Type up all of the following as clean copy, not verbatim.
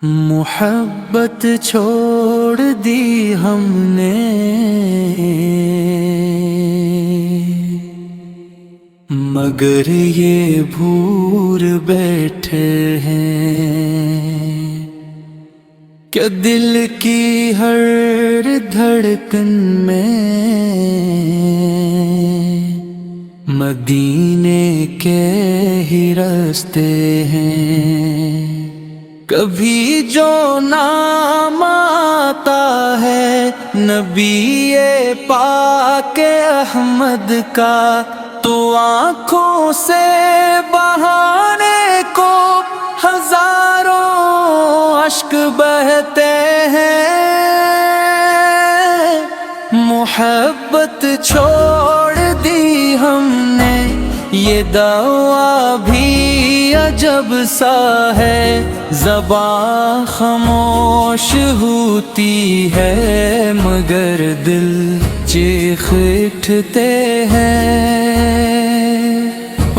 محبت چھوڑ دی ہم نے مگر یہ بھول بیٹھے ہیں کہ دل کی ہر دھڑکن میں مدینے کے ہی راستے ہیں۔ کبھی جو نام آتا ہے نبی پاک احمد کا تو آنکھوں سے بہانے کو ہزاروں اشک بہتے ہیں۔ محبت چھوڑ دی ہم نے یہ دعویٰ بھی عجب سا ہے، زباں خاموش ہوتی ہے مگر دل چیخ اٹھتے ہیں۔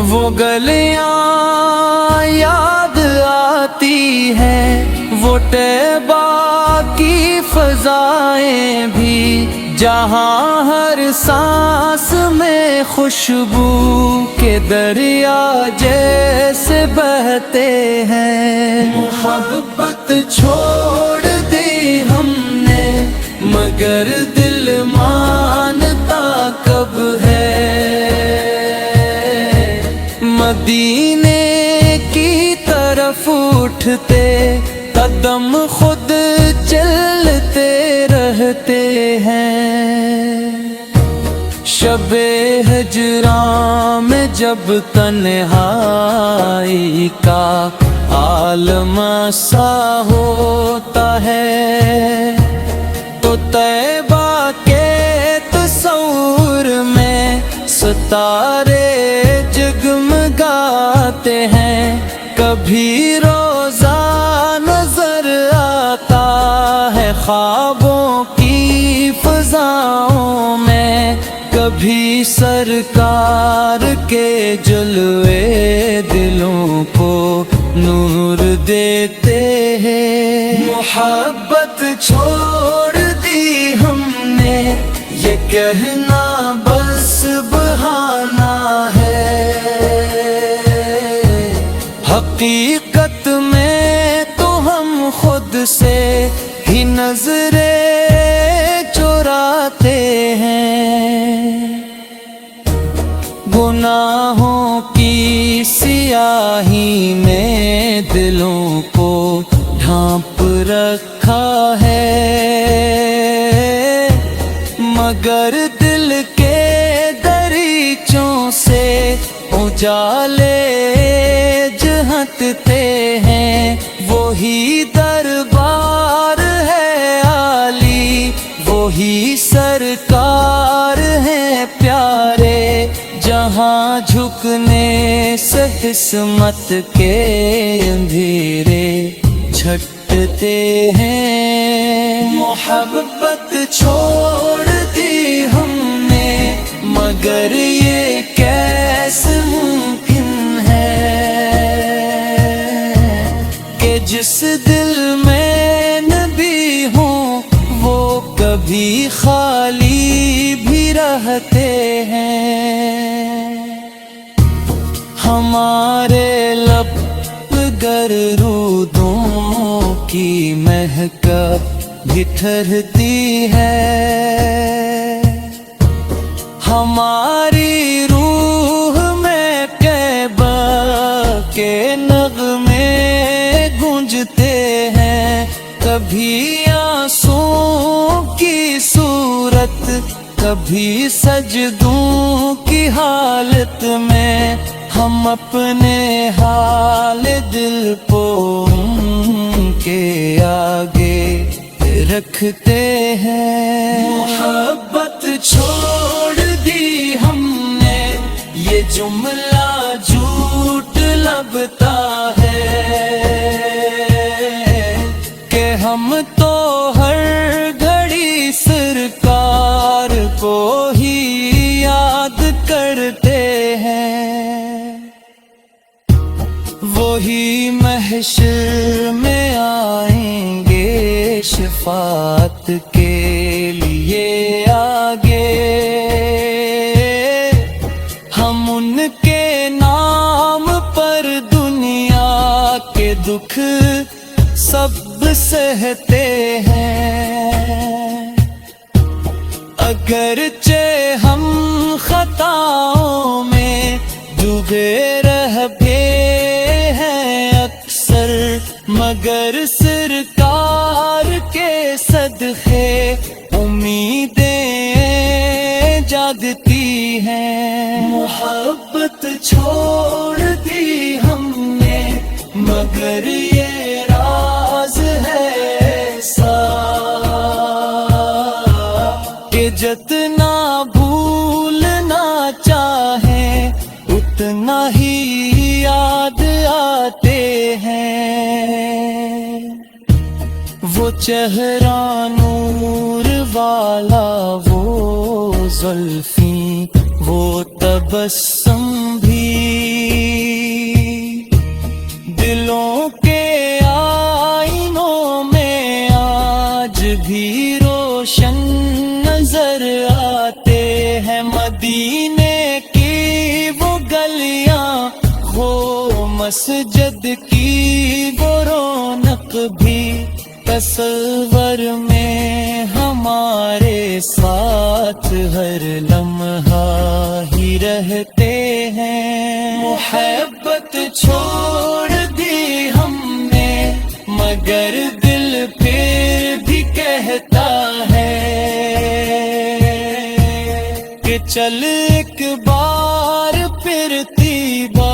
وہ گلیاں یاد آتی ہیں، وہ طیبہ کی فضائیں بھی، جہاں ہر سانس میں خوشبو کے دریا جیسے بہتے ہیں۔ محبت چھوڑ دی ہم نے مگر دل مانتا کب ہے، مدینے کی طرف اٹھتے قدم خود چلتے رہتے ہیں۔ شب ہجراں میں جب تنہائی کا عالم سا ہوتا ہے تو طیبہ کے تصور میں ستارے جگمگاتے ہیں۔ کبھی روزہ نظر آتا ہے خوابوں کی فضاؤں میں، کبھی سرکار کے جلوے دلوں کو نور دیتے ہیں۔ محبت چھوڑ دی ہم نے یہ کہنا بس بہانہ ہے، حقیقت میں تو ہم خود سے ہی نظریں چراتے ہیں۔ گناہوں کی سیاہی نے دلوں کو ڈھانپ رکھا ہے مگر دل کے دریچوں سے اجالے جہتتے ہیں۔ وہی دربار ہے عالی، وہی سرکار ہے پیارے، جہاں جھکنے سے قسمت کے اندھیرے جھٹتے ہیں۔ محبت چھوڑ دی ہم نے مگر یہ کیسے ممکن ہے کہ جس دل میں نبی ہوں وہ کبھی خالی بھی رہتے ہیں۔ ہمارے لب گر رودوں کی مہک بھی ٹھہرتی ہے، ہماری روح میں طیبہ کے نغمے گونجتے ہیں۔ کبھی آنسوں کی صورت، کبھی سجدوں کی حالت میں ہم اپنے حال دل کو ان کے آگے رکھتے ہیں۔ محبت چھوڑ دی ہم نے یہ جملہ جھوٹ لگتا ہے کہ ہم تو ہر گھڑی سرکار کو ہی یاد کرتے ہیں۔ وہی محشر میں آئیں شفاعت کے لیے آگے، ہم ان کے نام پر دنیا کے دکھ سب سہتے ہیں۔ اگرچہ ہم خطاؤں میں ڈوبے رہ گئے ہیں اکثر، مگر سرکار کے صدقے امیدیں جاگتی ہیں۔ محبت چھوڑ دی ہم نے مگر یہ راز ہے ایسا کہ جتنا بھولنا چاہیں اتنا ہی یاد آتے ہیں۔ وہ چہرہ نور والا، وہ زلفیں، وہ تبسم بھی، دلوں کے آئینوں میں آج بھی روشن نظر آتے ہیں۔ مدینے کی وہ گلیاں، وہ مسجد کی وہ رونق بھی تصور میں ہمارے ساتھ ہر لمحہ ہی رہتے ہیں۔ محبت چھوڑ دی ہم نے مگر دل پھر بھی کہتا ہے کہ چل ایک بار پھر طیبہ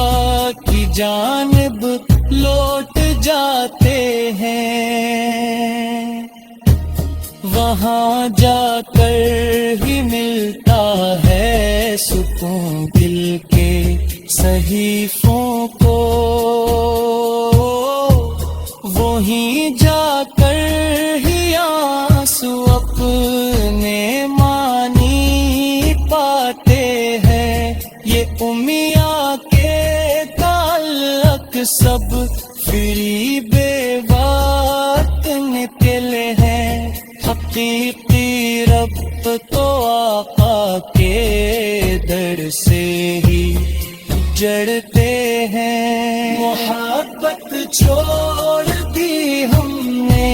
کی جانب لوٹ جاتے ہیں۔ وہاں جا کر ہی ملتا ہے سکون دل کے صحیفوں کو، وہیں جا کر ہی آنسو اپنے معنی پاتے ہیں۔ یہ امیہ کے تعلق سب فریب وقت نکلے ہیں، حقیقی رب تو آقا کے در سے ہی جڑتے ہیں۔ محبت چھوڑ دی ہم نے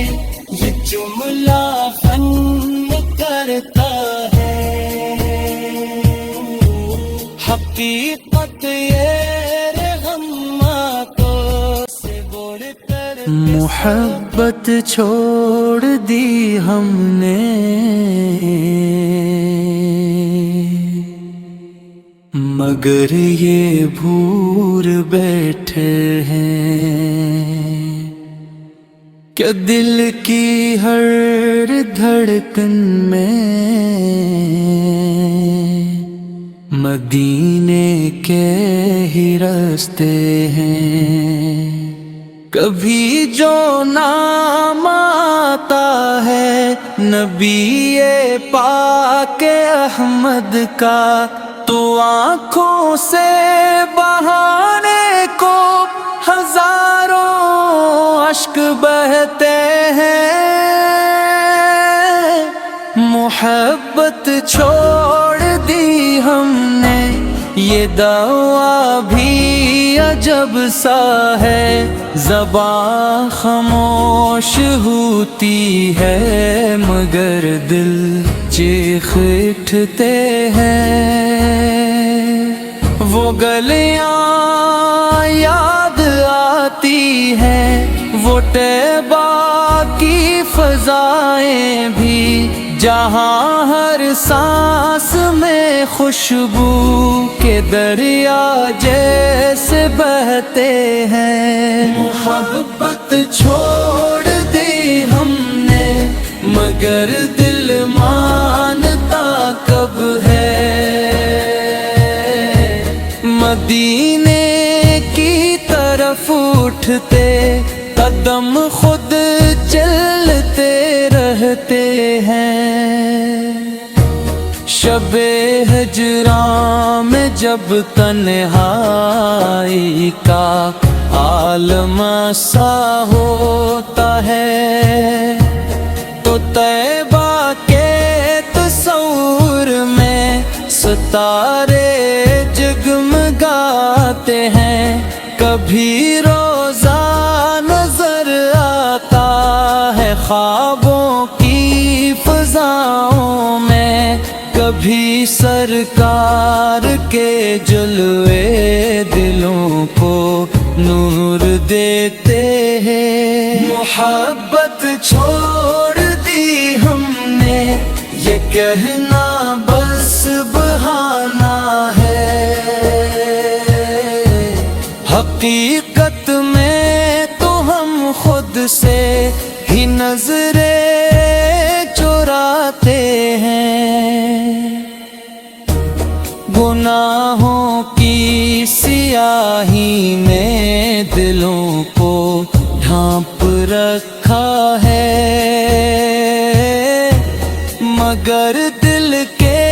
یہ جملہ فن کرتا ہے، حقیقت یہ محبت چھوڑ دی ہم نے مگر یہ بھول بیٹھے ہیں کہ دل کی ہر دھڑکن میں مدینے کے ہی راستے ہیں۔ کبھی جو نام آتا ہے نبی پاک احمد کا، تو آنکھوں سے بہانے کو ہزاروں اشک بہتے ہیں۔ محبت چھوڑ دی ہم نے یہ دعویٰ بھی عجب سا ہے، زباں خاموش ہوتی ہے مگر دل چیخ اٹھتے ہیں۔ وہ گلیاں یاد آتی ہیں، وہ طیبہ کی فضائیں بھی، جہاں ہر سانس میں خوشبو کے دریا جیسے بہتے ہیں۔ محبت چھوڑ دی ہم نے مگر دل مانتا کب ہے، مدینے کی طرف اٹھتے قدم خود چلتے رہتے ہیں۔ شب ہجراں میں جب تنہائی کا عالم سا ہوتا ہے، ستارے جگمگاتے ہیں، کبھی روزہ نظر آتا ہے خوابوں کی فضاؤں میں، کبھی سرکار کے جلوے دلوں کو نور دیتے ہیں۔ محبت چھوڑ دی ہم نے، یہ کہنا بس بہانہ ہے، حقیقت میں تو ہم خود سے ہی نظریں چراتے ہیں، گناہوں کی سیاہی نے دلوں کو ڈھانپ رکھا ہے، مگر دل کے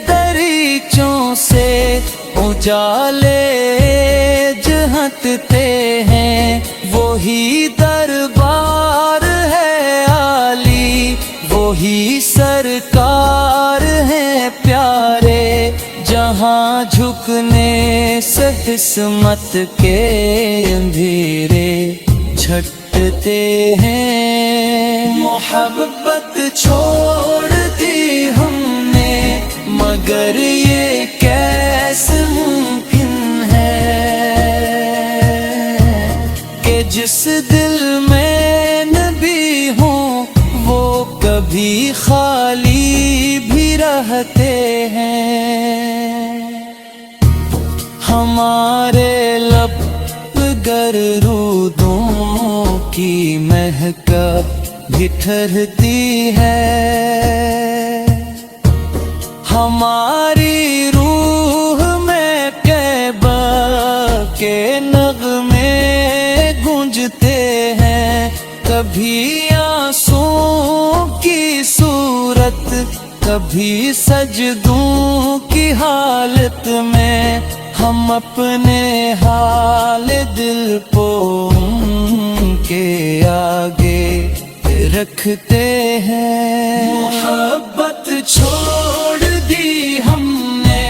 دریچوں سے اجالے جہتتے ہیں، وہی دربار ہے عالی، وہی سرکار ہیں پیارے، جہاں جھکنے سے قسمت کے اندھیرے چھٹتے ہیں۔ محبت چھوڑ دی ہم نے، مگر یہ کیسے ممکن ہے کہ جس دل میں نبی ہوں وہ کبھی خالی بھی رہتے ہیں، ہمارے لب گر رودوں کی مہک بھی ٹھہرتی ہے، ہماری روح میں کعبہ کے نغمے گونجتے ہیں، کبھی آنسوں کی صورت، کبھی سجدوں کی حالت میں، ہم اپنے حال دل کو ان کے آگے رکھتے ہیں۔ محبت چھوڑ دی ہم نے،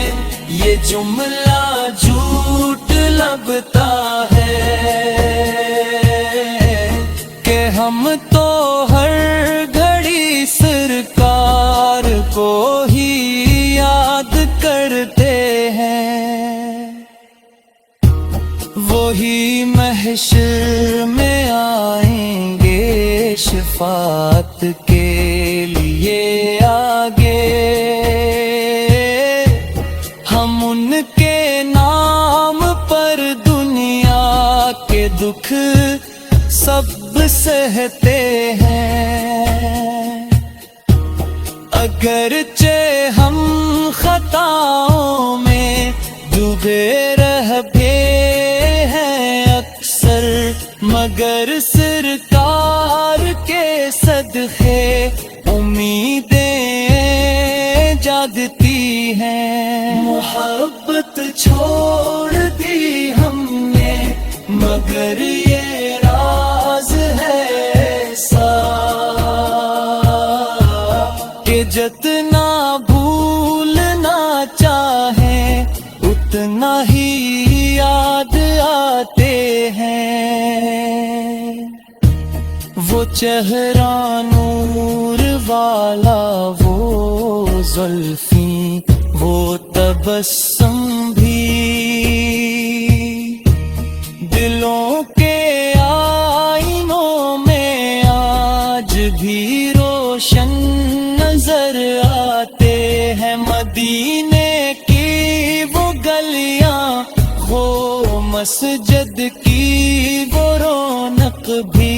یہ جملہ جھوٹ لگتا ہے کہ ہم تو ہر گھڑی سرکار کو ہی یاد کرتے ہیں، وہی محشر میں آئیں گے شفاعت کے لیے آگے، ہم ان کے نام پر دنیا کے دکھ سب سہتے ہیں، اگرچہ ہم خطاؤں میں ڈوبے رہ ہیں اکثر، مگر سرکار کے صدقے امیدیں جاگتی ہیں۔ محبت چھوڑ دی ہم نے، مگر یہ راز ہے ایسا کہ جتنا بھولنا چاہیں اتنا ہی یاد آتے ہیں، وہ چہرہ نور والا، وہ زلفیں، وہ تبسم بھی، دلوں کے آئینوں میں آج بھی روشن نظر آتے ہیں، مدینے کی وہ گلیاں، وہ مسجد کی وہ رونق بھی،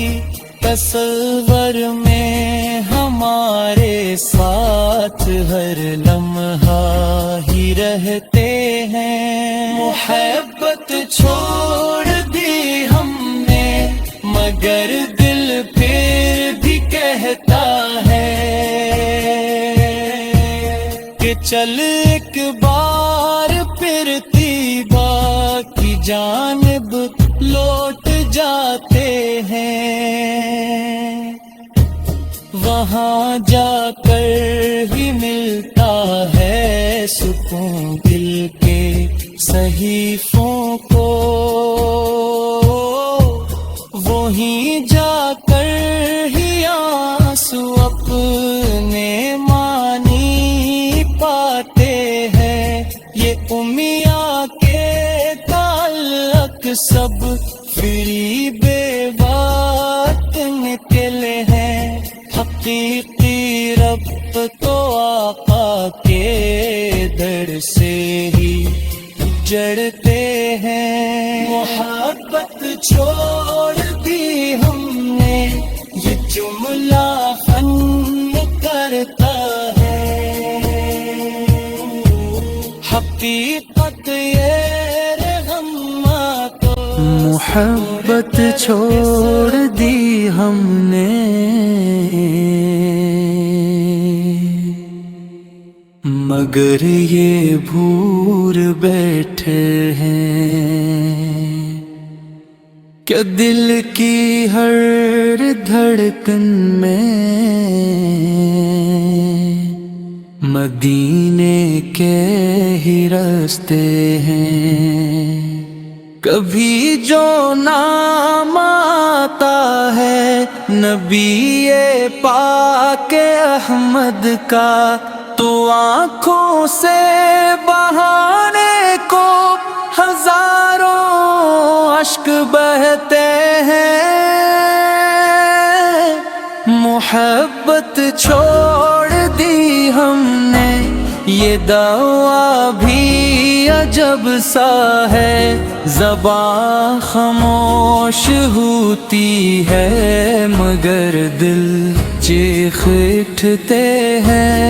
تصور میں ہمارے ساتھ ہر لمحہ ہی رہتے ہیں۔ محبت چھوڑ دی ہم نے، مگر دل پھر بھی کہتا ہے کہ چل ایک بار پھر طیبہ کی جانب لوٹ جاتے ہیں، وہاں جا کر ہی ملتا ہے سکون دل کے صحیفوں کو، وہیں جا کر ہی آنسو اپنے معنی پاتے ہیں۔ یہ امیہ کے تعلق سب فری بے بات نکلے ہیں، حقیقی رب تو آقا کے در سے ہی جڑتے ہیں۔ محبت چھوڑ دی ہم نے یہ جملہ فن کرتا ہے، حقیقت یہ رغمات محبت چھوڑ دی ہم نے، مگر یہ بھول بیٹھے ہیں کہ دل کی ہر دھڑکن میں مدینے کے ہی راستے ہیں۔ کبھی جو نام آتا ہے نبی پاک احمد کا، تو آنکھوں سے بہانے کو ہزاروں اشک بہتے ہیں۔ محبت چھوڑ دی ہم نے یہ دعویٰ بھی عجب سا ہے، زباں خاموش ہوتی ہے مگر دل چیخ اٹھتے ہیں۔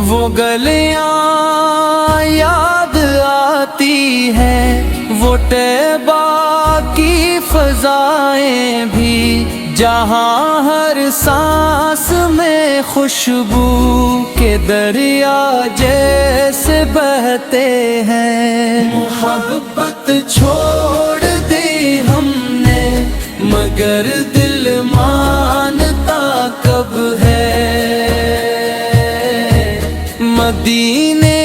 وہ گلیاں یاد آتی ہیں، وہ طیبہ کی فضائیں بھی، جہاں ہر سانس میں خوشبو کے دریا جیسے بہتے ہیں۔ محبت چھوڑ دی ہم نے مگر دل مانتا کب ہے، مدینے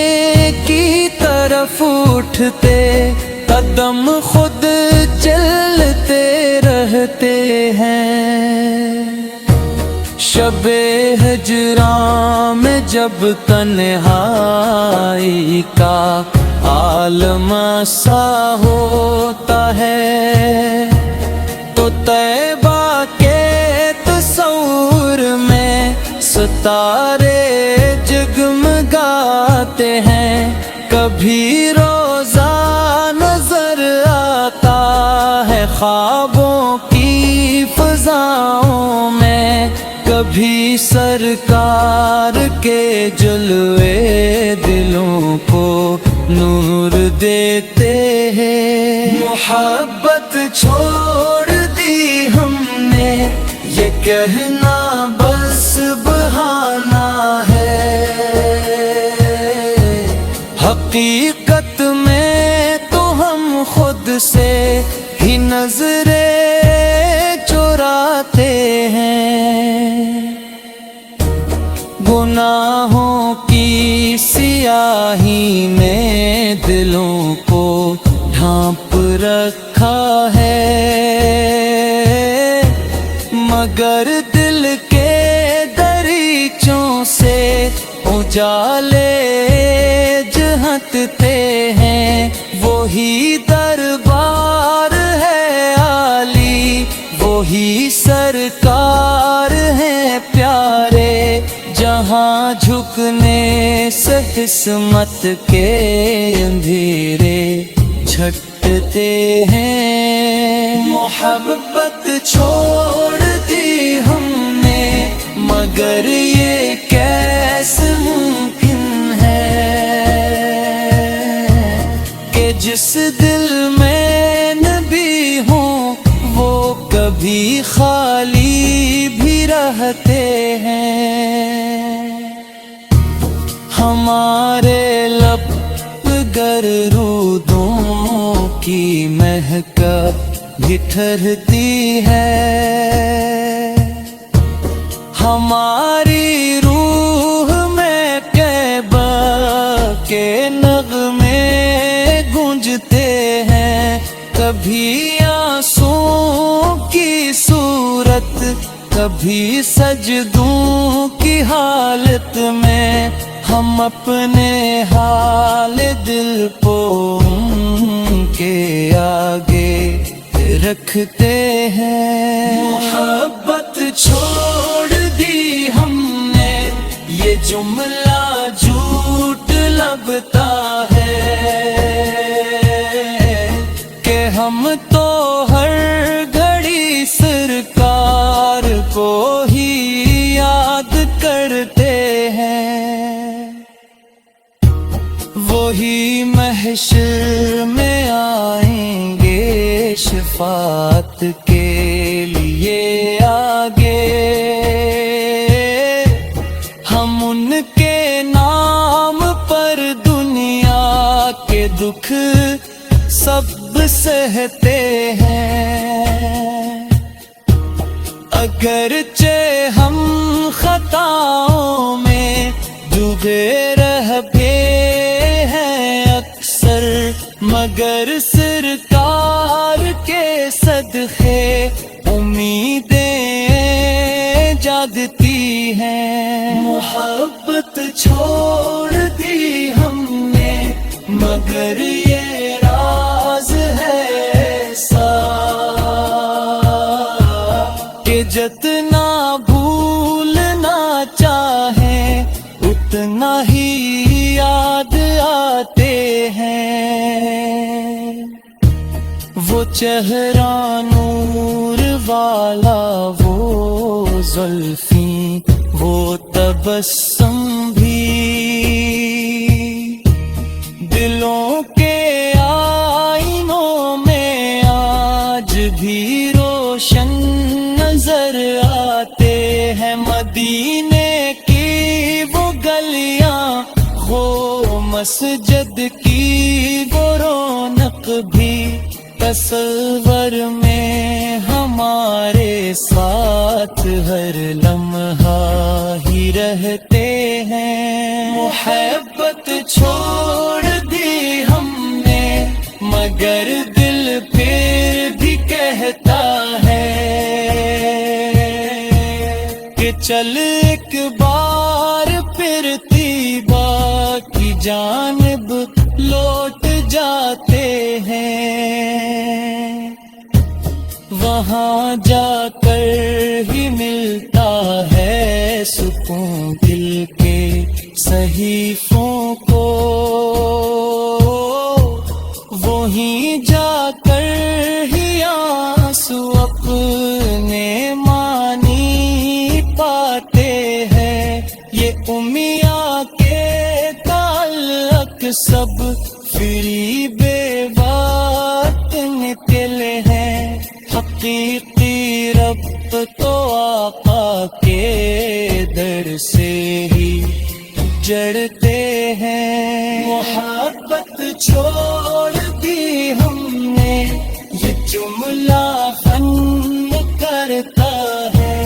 کی طرف اٹھتے قدم خود چلتے رہتے ہیں۔ شب ہجراں میں جب تنہائی کا عالم سا ہوتا ہے، تو طیبہ کے تصور میں ستارے جگمگاتے ہیں۔ کبھی روزہ نظر آتا ہے خوابوں کی فضاؤں میں، کبھی سرکار کے جلوے دلوں کو نور دیتے ہیں۔ محبت چھوڑ دی ہم نے یہ کہنا بس بہانہ ہے، حقیقت میں تو ہم خود سے ہی نظریں چراتے ہیں۔ گناہوں کی سیاہی میں دلوں کو ڈھانپ رکھا ہے، مگر دل کے دریچوں سے اجالے جہتتے ہیں۔ وہی دربار ہے عالی، وہی سرکار ہے پیارے، جہاں جھکنے سے قسمت کے اندھیرے جھٹتے ہیں۔ محبت چھوڑ دی ہم نے مگر یہ کیسے ممکن ہے کہ جس دل میں نبی ہوں وہ کبھی خالی بھی رہتے ہیں۔ ہمارے لب گر رودوں کی مہک بھی ٹھہرتی ہے، ہماری روح میں کبھی آنسوں کی صورت، کبھی سجدوں کی حالت میں ہم اپنے حال دل کو ان کے آگے رکھتے ہیں۔ محبت چھوڑ دی ہم نے، یہ جملہ جھوٹ لگتا ہے کہ ہم تو ہر گھڑی سرکار کو ہی یاد کرتے ہیں۔ وہی محشر میں آئیں گے شفاعت کے لیے آگے، ہم ان کے نام پر دنیا کے دکھ سب سہتے ہیں۔ اگرچہ ہم خطاؤں میں ڈوبے رہ گئے ہیں اکثر، مگر سرکار کے صدقے امیدیں جاگتی ہیں۔ محبت چھوڑ دی ہم نے، مگر یہ راز ہے ایسا کہ جتنا بھولنا چاہیں اتنا ہی یاد آتے ہیں۔ وہ چہرہ نور والا، وہ زلفیں، وہ تبسم بھی دلوں کے آئینوں میں آج بھی روشن نظر آتے ہیں۔ مدینے کی وہ گلیاں، وہ مسجد کی وہ رونق بھی تصور میں ہمارے ساتھ ہر لمحہ ہی رہتے ہیں۔ محبت چھوڑ دی ہم نے، مگر دل پھر بھی کہتا ہے کہ چل ایک بار پھر طیبہ کی جانب لوٹ جاتے ہیں۔ وہاں جا کر ہی ملتا ہے سکون دل کے صحیفوں کو، وہیں جا کر ہی آنسو اپنے معنی پاتے ہیں۔ یہ امیہ کے تعلق سب فریب بات نکلے ہیں، حقیقی رب تو آقا کے در سے ہی جڑتے ہیں۔ محبت چھوڑ دی ہم نے، یہ جملہ فن کرتا ہے،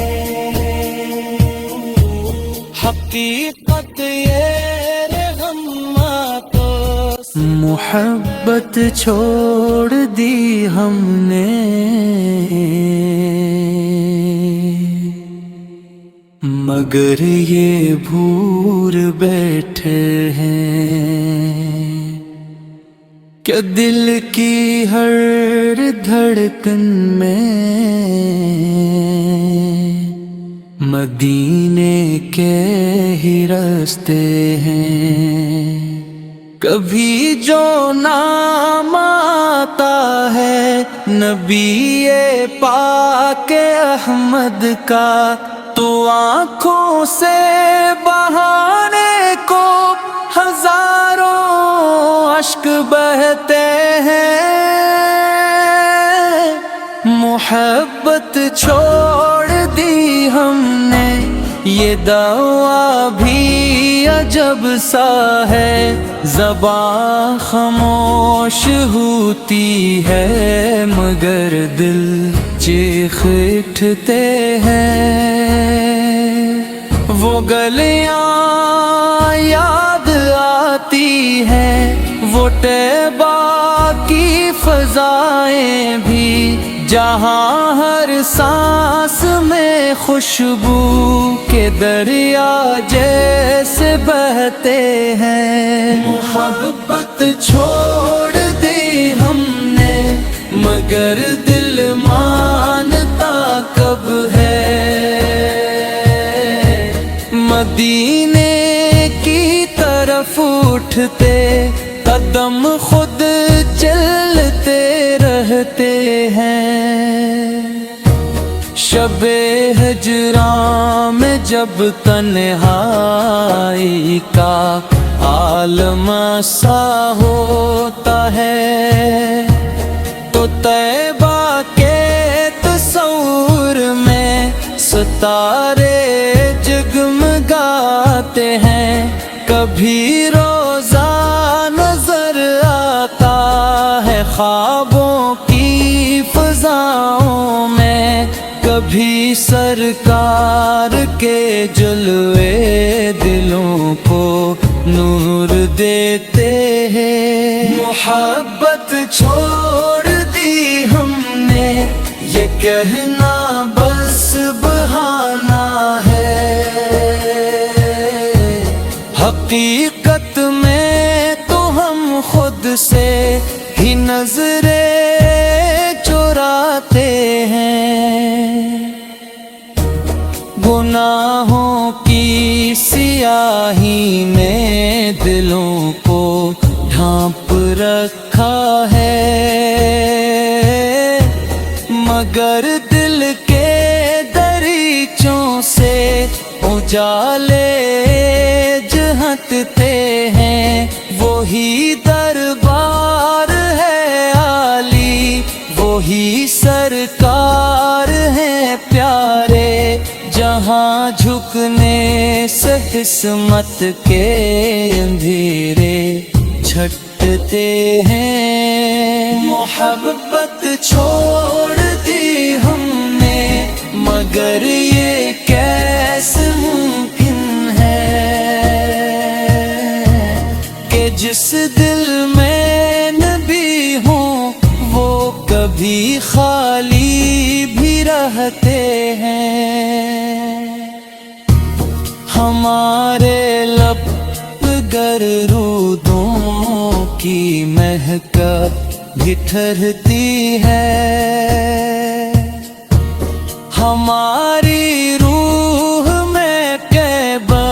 حقیقت یہ رغم تو محبت چھوڑ دی ہم نے، مگر یہ بھول بیٹھے ہیں کہ دل کی ہر دھڑکن میں مدینے کے ہی راستے ہیں۔ کبھی جو نام آتا ہے نبی پاک احمد کا، تو آنکھوں سے بہانے کو ہزاروں اشک بہتے ہیں۔ محبت چھوڑ دی ہم نے، یہ دعویٰ بھی عجب سا ہے، زباں خاموش ہوتی ہے مگر دل چیخ اٹھتے ہیں۔ وہ گلیاں یاد آتی ہیں، وہ طیبہ کی فضائیں بھی جہاں ہر سانس میں خوشبو کے دریا جیسے بہتے ہیں. محبت چھوڑ دی ہم نے مگر دل مانتا کب ہے. مدینے کی طرف اٹھتے قدم خود چلتے رہتے ہیں. شب ہجراں میں جب تنہائی کا عالم سا ہوتا ہے تو طیبہ کے تصور میں ستارے جگمگاتے ہیں. کبھی روزہ نظر آتا ہے خوابوں کی فضاؤں میں, کبھی سرکار کے جلوے دلوں کو نور دیتے ہیں. محبت چھوڑ دی ہم نے یہ کہنا بس بہانہ ہے. حقیقت میں تو ہم خود سے ہی نظریں چراتے ہیں. گناہوں کی سیاہی نے دلوں کو ڈھانپ رکھا ہے, مگر دل کے دریچوں سے اجالے جہتتے ہیں. وہی دربار ہے عالی, وہی سرکار ہے پیارے, جہاں جھکنے سے قسمت کے اندھیرے چھٹتے ہیں. محبت چھوڑ دی ہم نے مگر یہ کیسے ممکن ہے کہ جس دل میں نبی ہوں وہ کبھی خالی بھی رہتے ہیں. ہمارے لب گر رودوں کی مہک بھی ٹھہرتی ہے, ہماری روح میں طیبہ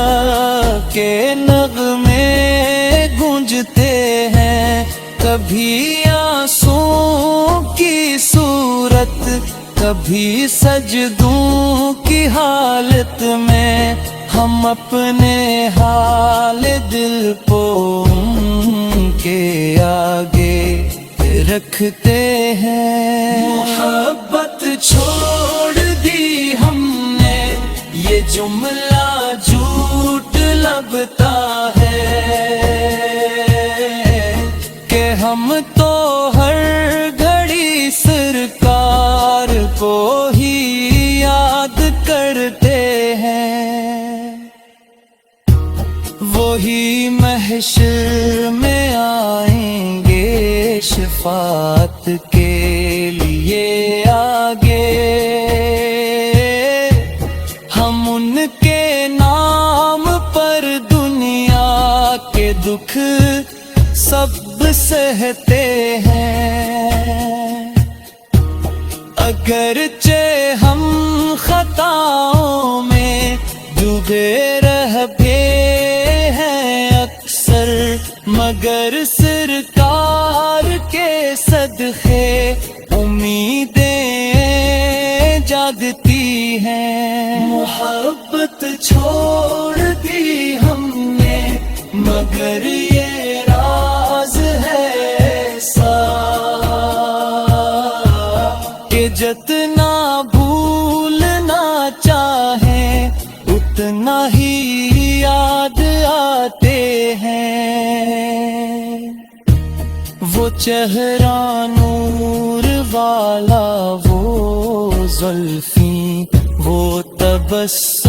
کے نغمے گونجتے ہیں. کبھی آنسوں کی صورت, کبھی سجدوں کی حالت میں ہم اپنے حال دل کو ان کے آگے رکھتے ہیں. محبت چھوڑ دی ہم نے یہ جملہ جھوٹ لگتا ہے کہ ہم تو ہر گھڑی سرکار کو ہی یاد کرتے ہیں. وہی محشر میں آئیں گے شفاعت کے لیے آگے, ہم ان کے نام پر دنیا کے دکھ سب سہتے ہیں. اگرچہ ہم خطاؤں میں ڈوبے رہ گئے ہیں اکثر, مگر سرکار کے صدقے امیدیں جاگتی ہیں. محبت چھوڑ دی ہم نے مگر یہ راز ہے ایسا کہ جتنا بھولنا چاہیں اتنا ہی یاد آتے ہیں. وہ چہرہ نور والا, وہ زلفیں, وہ تبسم